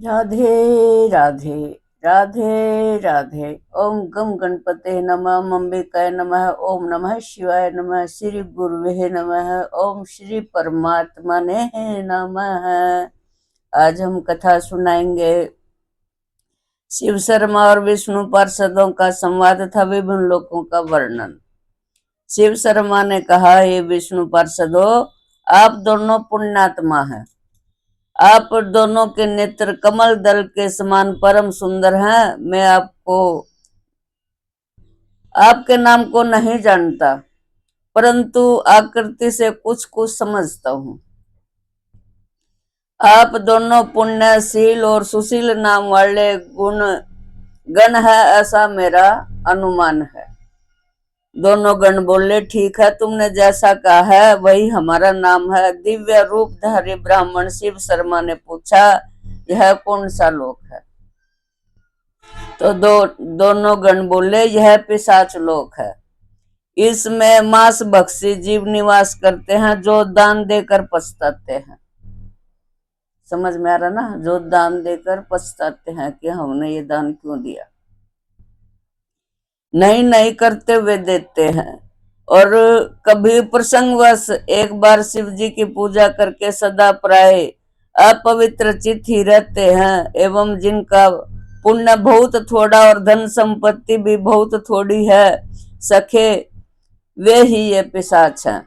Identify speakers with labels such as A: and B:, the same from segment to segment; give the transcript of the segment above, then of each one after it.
A: राधे राधे राधे राधे। ओम गम गणपते नमः, ओम अंबिकाय नमः, ओम नमः शिवाय नमः, श्री गुरुवे नमः, ओम श्री परमात्मा ने नमः। आज हम कथा सुनाएंगे। शिव शर्मा और विष्णु पार्षदों का संवाद था, विभिन्न लोकों का वर्णन। शिव शर्मा ने कहा, ये विष्णु पार्षदों, आप दोनों पुण्यात्मा हैं। आप दोनों के नेत्र कमल दल के समान परम सुंदर हैं। मैं आपके नाम को नहीं जानता, परंतु आकृति से कुछ कुछ समझता हूँ। आप दोनों पुण्यशील और सुशील नाम वाले गुण गण है, ऐसा मेरा अनुमान है। दोनों गण बोले, ठीक है, तुमने जैसा कहा है वही हमारा नाम है। दिव्य रूपधारी ब्राह्मण शिव शर्मा ने पूछा, यह कौन सा लोक है? तो दोनों गण बोले, यह पिशाच लोक है। इसमें मांस भक्षी जीव निवास करते हैं, जो दान देकर पछताते हैं। समझ में आ रहा ना? जो दान देकर पछताते हैं कि हमने ये दान क्यों दिया। नहीं नहीं करते हुए देते हैं। और कभी प्रसंगवश एक बार शिव जी की पूजा करके सदा प्राय अपवित्र चित ही रहते हैं, एवं जिनका पुण्य बहुत थोड़ा और धन संपत्ति भी बहुत थोड़ी है, सखे, वे ही ये पिशाच हैं।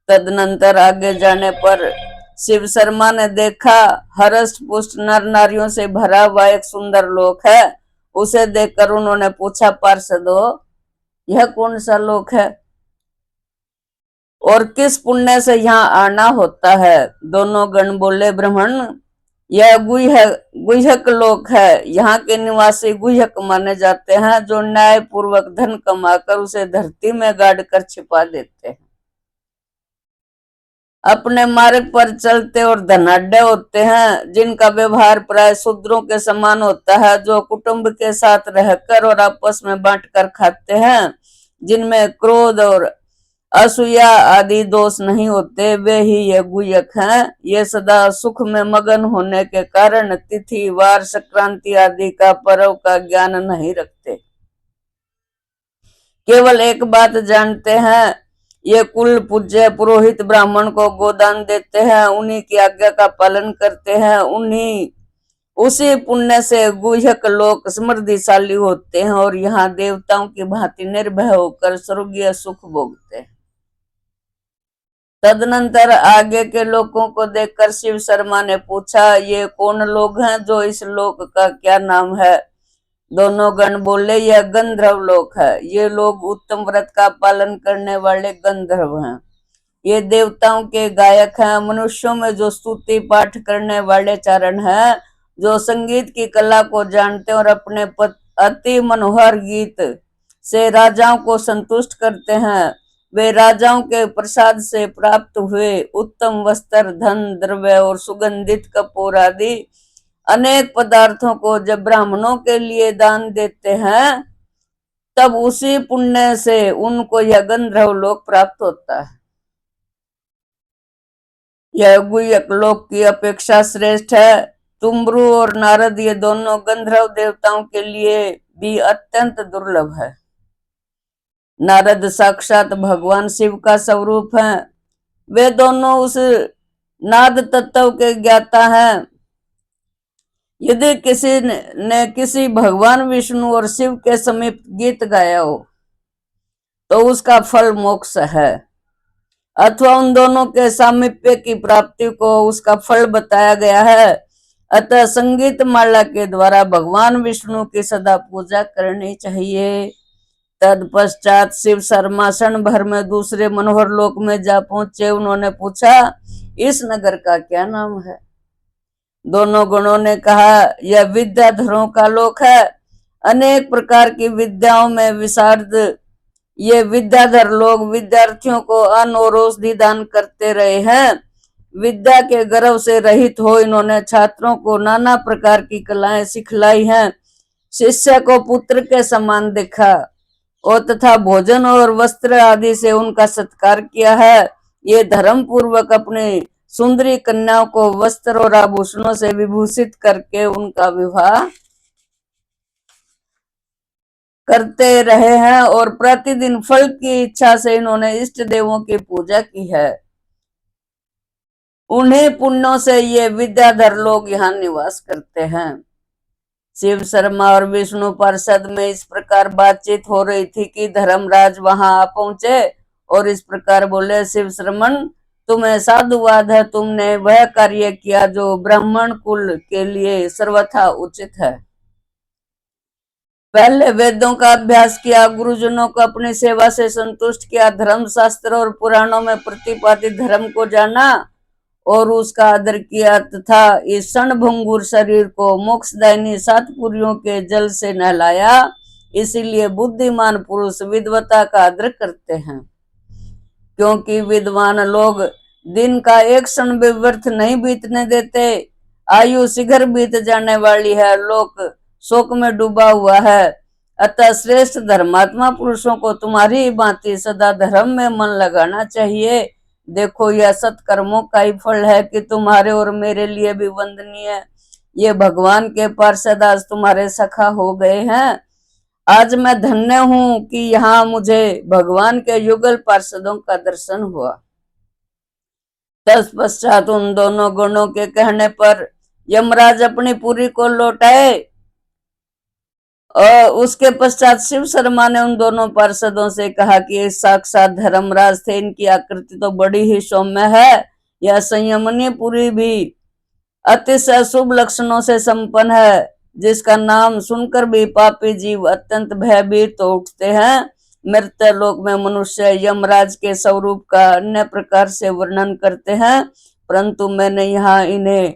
A: तदनंतर आगे जाने पर शिव शर्मा ने देखा, हर्ष पुष्ट नर नारियों से भरा हुआ एक सुंदर लोक है। उसे देखकर उन्होंने पूछा, पार्षदों, यह कौन सा लोक है और किस पुण्य से यहाँ आना होता है? दोनों गण बोले, ब्राह्मण, यह गुह्यक लोक है। यहाँ के निवासी गुह्यक माने जाते हैं, जो न्याय पूर्वक धन कमाकर उसे धरती में गाड़ कर छिपा देते हैं। अपने मार्ग पर चलते और धनाढ्य होते हैं, जिनका व्यवहार प्राय शूद्रों के समान होता है, जो कुटुंब के साथ रहकर और आपस में बांटकर खाते हैं, जिनमें क्रोध और असूया आदि दोष नहीं होते, वे ही ये गुह्यक हैं। ये सदा सुख में मगन होने के कारण तिथि वार संक्रांति आदि का पर्व का ज्ञान नहीं रखते। केवल एक बात जानते हैं, ये कुल पूज्य पुरोहित ब्राह्मण को गोदान देते हैं, उन्हीं की आज्ञा का पालन करते हैं, उसी पुण्य से गुह्यक लोक समृद्धिशाली होते हैं और यहाँ देवताओं की भांति निर्भय होकर स्वर्गीय सुख भोगते हैं। तदनंतर आगे के लोगों को देखकर शिव शर्मा ने पूछा, ये कौन लोग हैं, जो इस लोक का क्या नाम है? दोनों गण बोले, यह गंधर्व लोक है। ये लोग उत्तम व्रत का पालन करने वाले गंधर्व हैं। ये देवताओं के गायक हैं। मनुष्यों में जो स्तुति पाठ करने वाले चारण हैं, जो संगीत की कला को जानते और अपने अति मनोहर गीत से राजाओं को संतुष्ट करते हैं, वे राजाओं के प्रसाद से प्राप्त हुए उत्तम वस्त्र, धन, द्रव्य और सुगंधित कपूर आदि अनेक पदार्थों को जब ब्राह्मणों के लिए दान देते हैं, तब उसी पुण्य से उनको यह गंधर्व लोक प्राप्त होता है। यह गुह्यक लोक की अपेक्षा श्रेष्ठ है। तुम्ब्रु और नारद, ये दोनों गंधर्व देवताओं के लिए भी अत्यंत दुर्लभ है। नारद साक्षात भगवान शिव का स्वरूप है। वे दोनों उस नाद तत्व के ज्ञाता हैं। यदि किसी ने किसी भगवान विष्णु और शिव के समीप गीत गाया हो, तो उसका फल मोक्ष है, अथवा उन दोनों के सामीप्य की प्राप्ति को उसका फल बताया गया है। अतः संगीत माला के द्वारा भगवान विष्णु की सदा पूजा करनी चाहिए। तत्पश्चात शिव शर्मा क्षण भर में दूसरे मनोहर लोक में जा पहुंचे। उन्होंने पूछा, इस नगर का क्या नाम है? दोनों गणों ने कहा, यह विद्याधरों का लोक है। अनेक प्रकार की विद्याओं में विशारद ये विद्याधर लोग विद्यार्थियों को अन्न और औषधि दान करते रहे हैं। विद्या के गर्व से रहित हो इन्होंने छात्रों को नाना प्रकार की कलाएं सिखलाई हैं। शिष्य को पुत्र के समान देखा और तथा भोजन और वस्त्र आदि से उनका सत्कार किया है। ये धर्म पूर्वक अपने सुंदरी कन्याओं को वस्त्र और आभूषणों से विभूषित करके उनका विवाह करते रहे हैं और प्रतिदिन फल की इच्छा से इन्होंने इष्ट देवों की पूजा की है। उन्हीं पुण्यों से ये विद्याधर लोग यहाँ निवास करते हैं। शिव शर्मा और विष्णु पार्षद में इस प्रकार बातचीत हो रही थी कि धर्मराज वहां आ पहुंचे और इस प्रकार बोले, शिव श्रमण, तुम्हें साधुवाद है, तुमने वह कार्य किया जो ब्राह्मण कुल के लिए सर्वथा उचित है। पहले वेदों का अभ्यास किया, गुरुजनों को अपनी सेवा से संतुष्ट किया, धर्म शास्त्र और पुराणों में प्रतिपादित धर्म को जाना और उसका आदर किया तथा इस क्षणभंगुर शरीर को मोक्षदायिनी सात पुरियों के जल से नहलाया। इसीलिए बुद्धिमान पुरुष विद्वता का आदर करते हैं, क्योंकि विद्वान लोग दिन का एक क्षण भी व्यर्थ नहीं बीतने देते। आयु शीघ्र बीत जाने वाली है, लोक शोक में डूबा हुआ है। अतः श्रेष्ठ धर्मात्मा पुरुषों को तुम्हारी भांति सदा धर्म में मन लगाना चाहिए। देखो, यह सत्कर्मों का ही फल है कि तुम्हारे और मेरे लिए भी वंदनीय ये भगवान के पार्षद आज तुम्हारे सखा हो गए हैं। आज मैं धन्य हूं कि यहाँ मुझे भगवान के युगल पार्षदों का दर्शन हुआ। तत्पश्चात उन दोनों गणों के कहने पर यमराज अपनी पुरी को लौटाए और उसके पश्चात शिव शर्मा ने उन दोनों पार्षदों से कहा कि साक्षात धर्मराज थे, इनकी आकृति तो बड़ी ही सौम्य है। यह संयमनी पुरी भी अतिशय शुभ लक्षणों से संपन्न है, जिसका नाम सुनकर भी पापी जीव अत्यंत भयभीत तो उठते हैं। मृत्यु लोक में मनुष्य यमराज के स्वरूप का अन्य प्रकार से वर्णन करते हैं, परंतु मैंने यहाँ इन्हें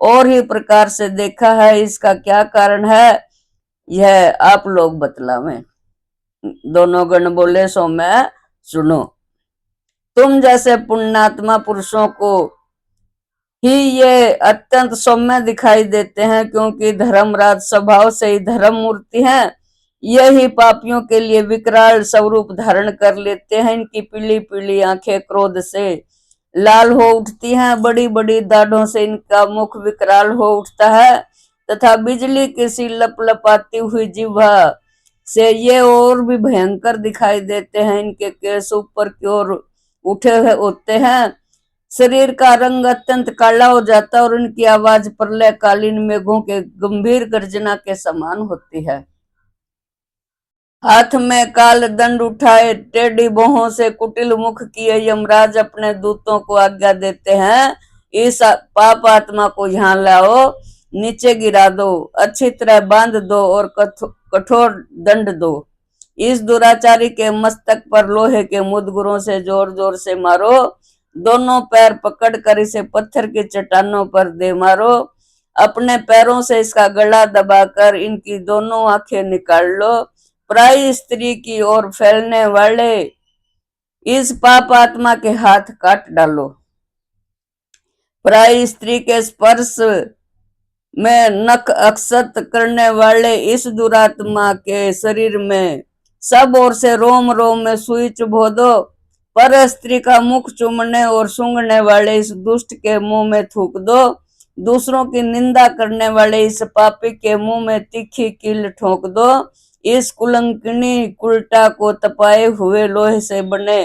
A: और ही प्रकार से देखा है। इसका क्या कारण है, यह आप लोग बतलावें। दोनों गण बोले, सो मैं सुनो। तुम जैसे पुण्यात्मा पुरुषों को ही ये अत्यंत सौम्य दिखाई देते हैं, क्योंकि धर्मराज स्वभाव से ही धर्म मूर्ति हैं। यही पापियों के लिए विकराल स्वरूप धारण कर लेते हैं। इनकी पीली पीली आंखें क्रोध से लाल हो उठती हैं, बड़ी बड़ी दाढ़ों से इनका मुख विकराल हो उठता है तथा बिजली की सी लपलपाती हुई जिह्वा से ये और भी भयंकर दिखाई देते हैं। इनके केस ऊपर की ओर उठे हुए होते हैं, शरीर का रंग अत्यंत काला हो जाता है और उनकी आवाज प्रलयकालीन मेघों के गंभीर गर्जना के समान होती है। हाथ में काल दंड उठाए टेढ़ी बाहों से कुटिल मुख किए यमराज अपने दूतों को आज्ञा देते हैं, इस पाप आत्मा को यहाँ लाओ, नीचे गिरा दो, अच्छी तरह बांध दो और कठोर दंड दो। इस दुराचारी के मस्तक पर लोहे के मुदगरों से जोर जोर से मारो, दोनों पैर पकड़कर इसे पत्थर की चट्टानों पर दे मारो। अपने पैरों से इसका गला दबाकर इनकी दोनों आंखें निकाल लो। प्राय स्त्री की ओर फैलने वाले इस पाप आत्मा के हाथ काट डालो। प्राय स्त्री के स्पर्श में नख अक्षत करने वाले इस दुरात्मा के शरीर में सब ओर से रोम रोम में सुई चुभो दो। पर स्त्री का मुख चूमने और सूंघने वाले इस दुष्ट के मुंह में थूक दो। दूसरों की निंदा करने वाले इस पापी के मुंह में तीखी कील ठोक दो। इस कुलंकिनी कुलटा को तपाए हुए लोहे से बने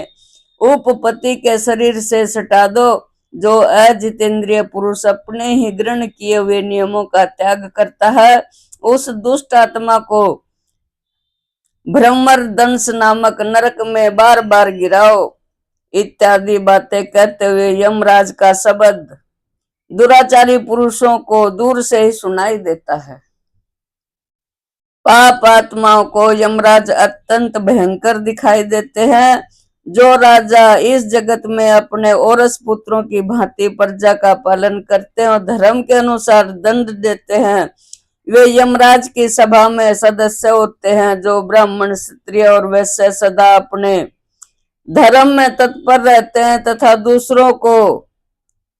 A: उपपति के शरीर से सटा दो। जो अजितेंद्रिय पुरुष अपने ही ग्रहण किए हुए नियमों का त्याग करता है, उस दुष्ट आत्मा को भ्रमर दंश नामक नरक में बार बार गिराओ। इत्यादि बातें कहते हुए यमराज का शब्द दुराचारी पुरुषों को दूर से ही सुनाई देता है। पाप आत्माओं को यमराज अत्यंत भयंकर दिखाई देते हैं। जो राजा इस जगत में अपने औरस पुत्रों की भांति प्रजा का पालन करते हैं और धर्म के अनुसार दंड देते हैं, वे यमराज की सभा में सदस्य होते हैं। जो ब्राह्मण, क्षत्रिय और वैश्य सदा अपने धर्म में तत्पर रहते हैं तथा दूसरों को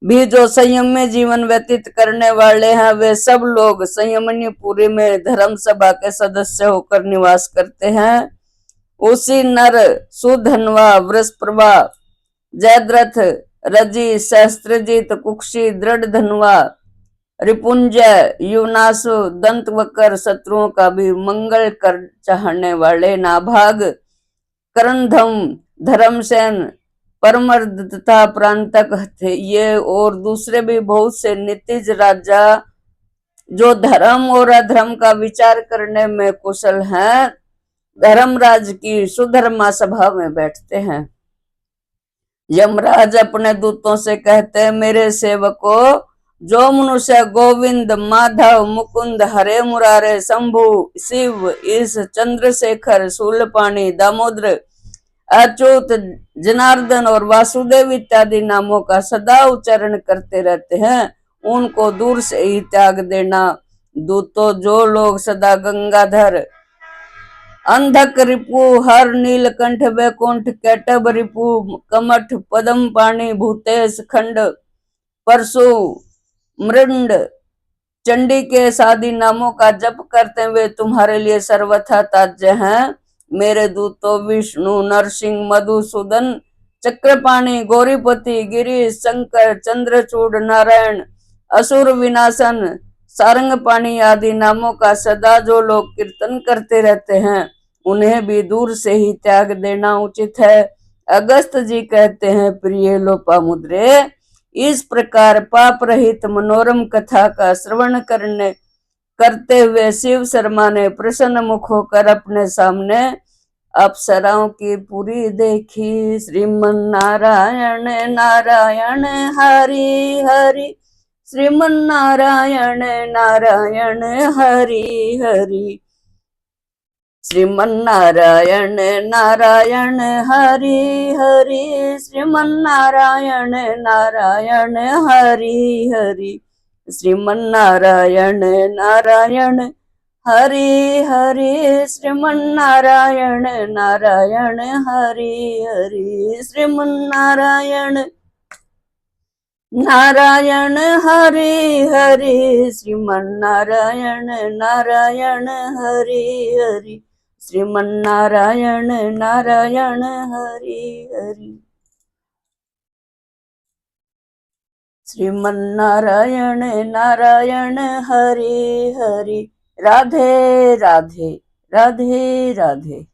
A: भी जो संयम में जीवन व्यतीत करने वाले हैं, वे सब लोग संयमनी पुरी में धर्म सभा के सदस्य होकर निवास करते हैं। उसी नर, सुधनवा, वृषप्रभा, जयद्रथ, रजि सहस्त्रजित कुक्षी दृढ़ धनुआ रिपुंजय युवनासु दंत वकर शत्रुओं का भी मंगल कर चाहने वाले नाभाग करंधम धर्मसेन परमर्द तथा प्रांतक थे ये और दूसरे भी बहुत से नितिज राजा जो धर्म और अधर्म का विचार करने में कुशल हैं, धर्मराज की सुधर्मा सभा में बैठते हैं। यमराज अपने दूतों से कहते हैं, मेरे सेवकों, जो मनुष्य गोविंद माधव मुकुंद हरे मुरारे शंभु शिव इस चंद्रशेखर शूलपाणी दामोदर अच्युत जनार्दन और वासुदेव इत्यादि नामों का सदा उच्चारण करते रहते हैं, उनको दूर से ही त्याग देना। दूतों, जो लोग सदा गंगाधर अंधक रिपु हर नीलकंठ वैकुंठ कैटब रिपु कमठ पदम पाणी भूतेश खंड परशु मृंड चंडी के सादी नामों का जप करते हुए तुम्हारे लिए सर्वथा ताज्य हैं। मेरे दूतों, विष्णु नरसिंह मधुसूदन चक्रपाणी गौरीपति गिरीश शंकर चंद्रचूड़ नारायण असुर विनाशन सारंगपाणी आदि नामों का सदा जो लोग कीर्तन करते रहते हैं, उन्हें भी दूर से ही त्याग देना उचित है। अगस्त जी कहते हैं, प्रिय लोपामुद्रे, इस प्रकार पाप रहित मनोरम कथा का श्रवण करते हुए शिव शर्मा ने प्रसन्न मुख होकर अपने सामने अप्सराओं की पूरी देखी। श्रीमन नारायण नारायण हरि हरि, श्रीमन नारायण नारायण हरि हरि, श्रीमन नारायण नारायण हरि हरि, श्रीमन नारायण नारायण हरि हरि, श्रीमन नारायण नारायण हरि हरि, श्रीमन नारायण नारायण हरि हरि, श्रीमन नारायण नारायण हरि हरि, श्रीमन नारायण नारायण हरि हरि, श्रीमन नारायण नारायण हरि हरि, श्रीमन नारायण नारायण हरि हरि। राधे राधे राधे राधे।